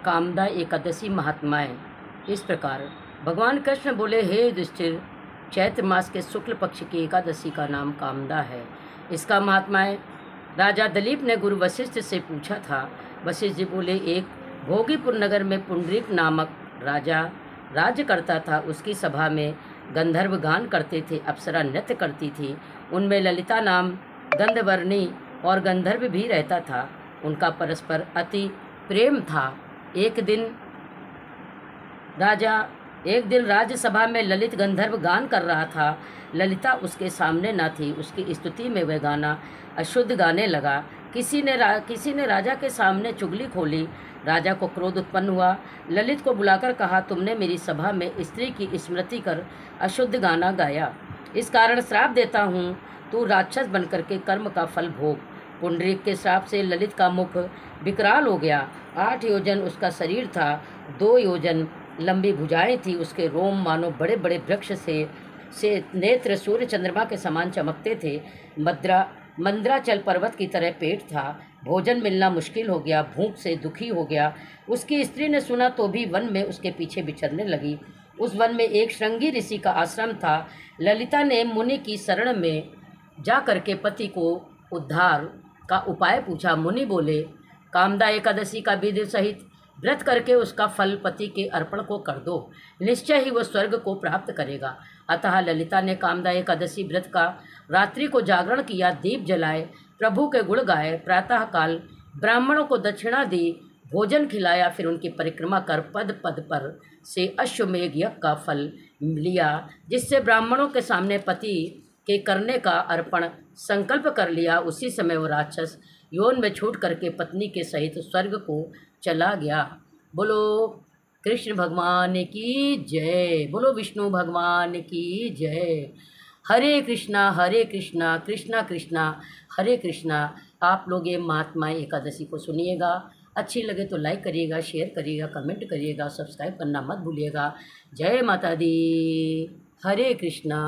कामदा एकादशी महात्माएं इस प्रकार। भगवान कृष्ण बोले, हे युधिष्ठिर, चैत्र मास के शुक्ल पक्ष की एकादशी का नाम कामदा है। इसका महात्मा है। राजा दिलीप ने गुरु वशिष्ठ से पूछा था। वशिष्ठ जी बोले, एक भोगीपुर नगर में पुंडरीक नामक राजा राज्य करता था। उसकी सभा में गंधर्व गान करते थे, अप्सरा नृत्य करती थी। उनमें ललिता नाम गंधवर्णी और गंधर्व भी रहता था। उनका परस्पर अति प्रेम था। एक दिन राज्यसभा में ललित गंधर्व गान कर रहा था। ललिता उसके सामने न थी। उसकी स्तुति में वह गाना अशुद्ध गाने लगा। किसी ने राजा के सामने चुगली खोली। राजा को क्रोध उत्पन्न हुआ। ललित को बुलाकर कहा, तुमने मेरी सभा में स्त्री की स्मृति कर अशुद्ध गाना गाया, इस कारण श्राप देता हूँ, तू राक्षस बनकर के कर्म का फल भोग। पुंडरीक के श्राप से ललित का मुख विकराल हो गया। 8 योजन उसका शरीर था, 2 योजन लंबी भुजाएं थी। उसके रोम मानो बड़े बड़े वृक्ष से नेत्र सूर्य चंद्रमा के समान चमकते थे। मंद्राचल पर्वत की तरह पेट था। भोजन मिलना मुश्किल हो गया। भूख से दुखी हो गया। उसकी स्त्री ने सुना तो भी वन में उसके पीछे विचरने लगी। उस वन में एक श्रृंगी ऋषि का आश्रम था। ललिता ने मुनि की शरण में जा करके पति को उद्धार का उपाय पूछा। मुनि बोले, कामदा एकादशी का विधि सहित व्रत करके उसका फल पति के अर्पण को कर दो, निश्चय ही वह स्वर्ग को प्राप्त करेगा। अतः ललिता ने कामदा एकादशी व्रत का रात्रि को जागरण किया, दीप जलाए, प्रभु के गुण गाए, प्रातःकाल ब्राह्मणों को दक्षिणा दी, भोजन खिलाया, फिर उनकी परिक्रमा कर पद पद पर से अश्वमेघ यज्ञ का फल लिया, जिससे ब्राह्मणों के सामने पति के करने का अर्पण संकल्प कर लिया। उसी समय वो राक्षस यौन में छूट करके पत्नी के सहित स्वर्ग को चला गया। बोलो कृष्ण भगवान की जय। बोलो विष्णु भगवान की जय। हरे कृष्णा कृष्णा कृष्णा हरे कृष्णा। आप लोग ये महात्मा एकादशी को सुनिएगा। अच्छी लगे तो लाइक करिएगा, शेयर करिएगा, कमेंट करिएगा, सब्सक्राइब करना मत भूलिएगा। जय माता दी। हरे कृष्णा।